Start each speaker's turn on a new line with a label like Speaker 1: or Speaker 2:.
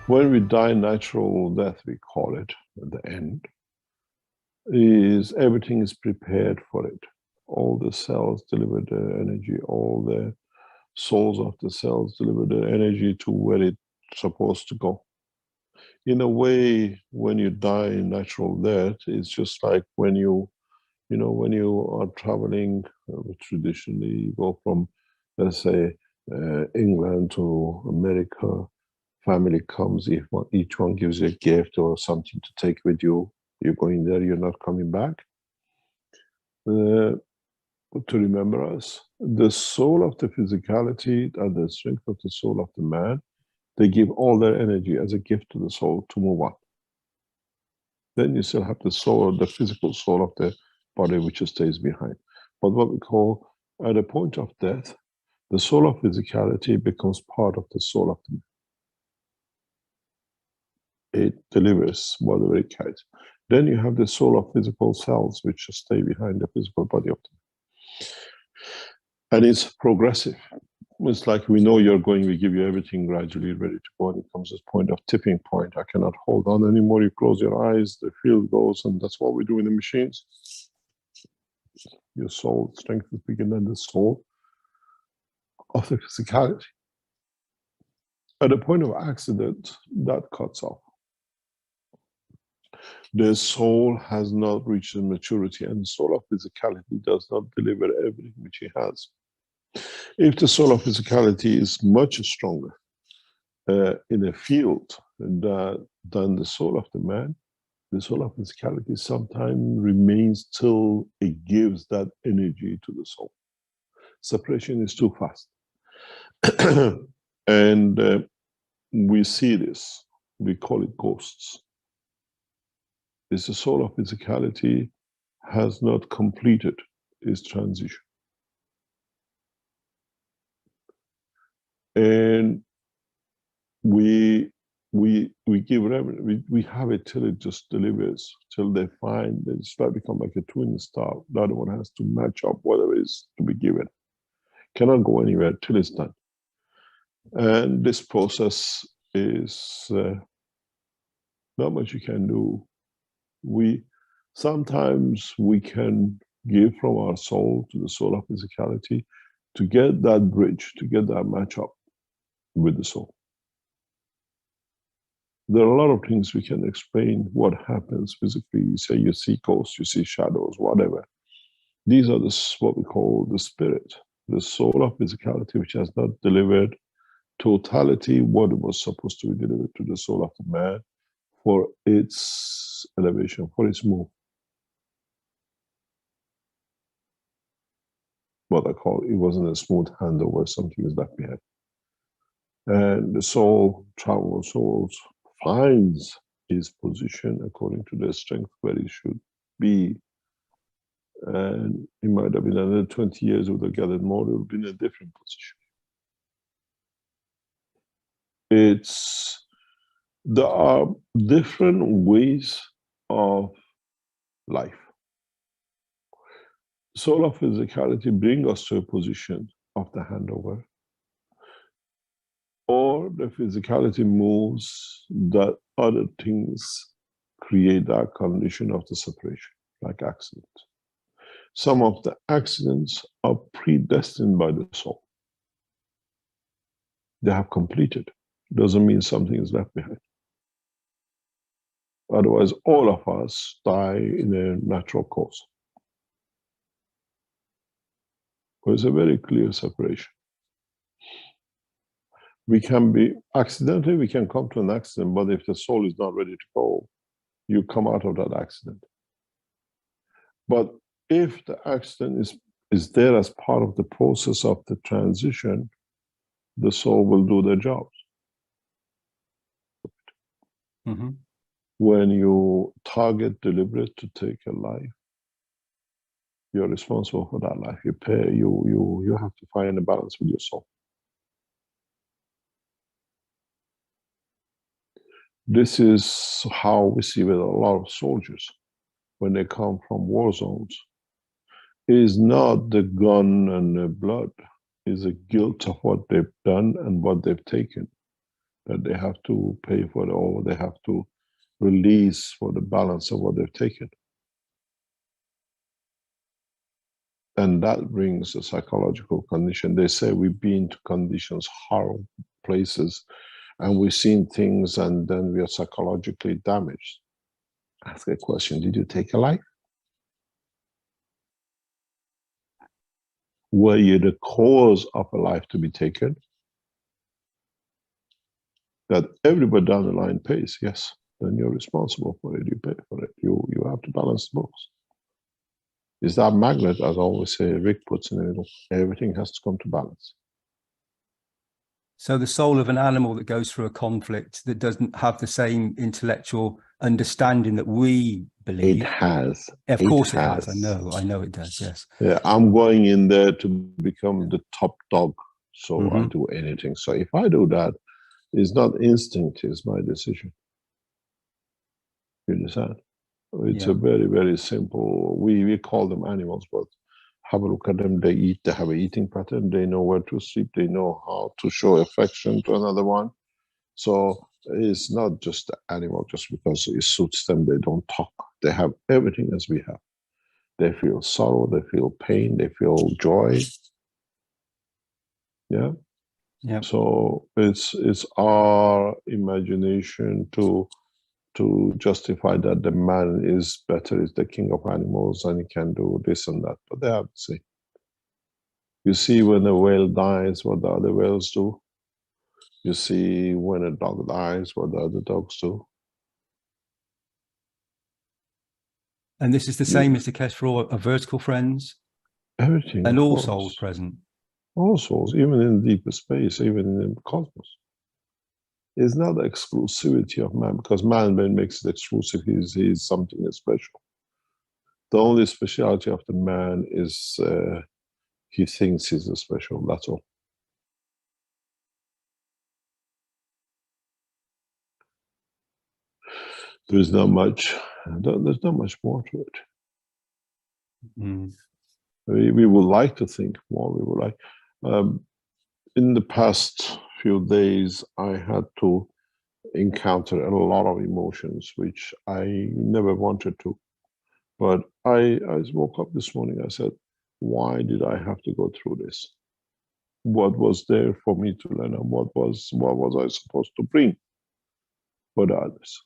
Speaker 1: When we die natural death, we call it at the end, is everything is prepared for it. All the cells deliver the energy, all the souls of the cells deliver the energy to where it's supposed to go. In a way, when you die in natural death, it's just like when when you are traveling, traditionally you go from, let's say, England to America, family comes, each one gives you a gift or something to take with you. You're going there, you're not coming back. To remember us, the soul of the physicality and the strength of the soul of the man, they give all their energy as a gift to the soul to move on. Then you still have the soul, the physical soul of the body, which stays behind. But what we call, at the point of death, the soul of physicality becomes part of the soul of the man. It delivers whatever it carries. Then you have the soul of physical cells, which stay behind the physical body of the man. And it's progressive. It's like we know you're going, we give you everything gradually ready to go, and it comes to this point of tipping point. I cannot hold on anymore. You close your eyes, the field goes, and that's what we do in the machines. Your soul strength is bigger than the soul of the physicality. At the point of accident, that cuts off. The soul has not reached the maturity, and the soul of physicality does not deliver everything which it has. If the soul of physicality is much stronger in a field than the soul of the man, the soul of physicality sometimes remains till it gives that energy to the soul. Separation is too fast. And we see this, we call it ghosts. It's the soul of physicality has not completed its transition. And we give reverence, we have it till it just delivers, till they find that it's like become like a twin star. The other one has to match up whatever is to be given. Cannot go anywhere till it's done. And this process is not much you can do. Sometimes we can give from our soul to the soul of physicality to get that bridge, to get that match up with the soul. There are a lot of things we can explain what happens physically. You say you see ghosts, you see shadows, whatever. These are what we call the spirit, the soul of physicality, which has not delivered totality what it was supposed to be delivered to the soul of the man for its elevation, for its move. What I call, it wasn't a smooth handover, something is left behind. And the soul travels, souls finds its position according to their strength where it should be. And it might have been another 20 years with a gathered more, it would be in a different position. There are different ways of life. Soul of physicality brings us to a position of the handover, or the physicality moves that other things create that condition of the separation, like accidents. Some of the accidents are predestined by the soul. They have completed. Doesn't mean something is left behind. Otherwise, all of us die in a natural course. There's a very clear separation. We can be accidentally, we can come to an accident, but if the soul is not ready to go, you come out of that accident. But if the accident is there as part of the process of the transition, the soul will do their jobs.
Speaker 2: Mm-hmm.
Speaker 1: When you target deliberate to take a life, you're responsible for that life. You pay, you have to find a balance with your soul. This is how we see with a lot of soldiers when they come from war zones. It is not the gun and the blood, it is the guilt of what they've done and what they've taken. that they have to pay for it, or they have to release for the balance of what they've taken. And that brings a psychological condition. They say we've been to conditions, horrible places, and we've seen things, and then we are psychologically damaged. Ask a question: did you take a life? Were you the cause of a life to be taken? That everybody down the line pays, yes. Then you're responsible for it, you pay for it. You have to balance the books. Is that magnet, as I always say, Rick puts in the middle. Everything has to come to balance.
Speaker 2: So the soul of an animal that goes through a conflict that doesn't have the same intellectual understanding that we believe.
Speaker 1: It has.
Speaker 2: Of course it has. I know it does, yes.
Speaker 1: Yeah, I'm going in there to become the top dog, so I do anything. So if I do that, it's not instinct, it's my decision. You understand? It's a very, very simple, we call them animals, but have a look at them. They eat, they have an eating pattern, they know where to sleep, they know how to show affection to another one. So it's not just the animal, just because it suits them, they don't talk. They have everything as we have. They feel sorrow, they feel pain, they feel joy. Yeah. Yeah. So it's our imagination to justify that the man is better, is the king of animals, and he can do this and that. But they have to say. You see, when a whale dies, what the other whales do. You see, when a dog dies, what the other dogs do.
Speaker 2: And this is the same, Mr. Keshe, for all our vertical friends?
Speaker 1: Everything.
Speaker 2: And all souls present? All
Speaker 1: souls, even in deeper space, even in the cosmos. It's not the exclusivity of man, because man, when makes it exclusive, he's something special. The only speciality of the man is he thinks he's special, that's all. There's not much more to it. We would like to think more, we would like. In the past few days, I had to encounter a lot of emotions, which I never wanted to. But I woke up this morning, I said, why did I have to go through this? What was there for me to learn, and what was I supposed to bring for the others?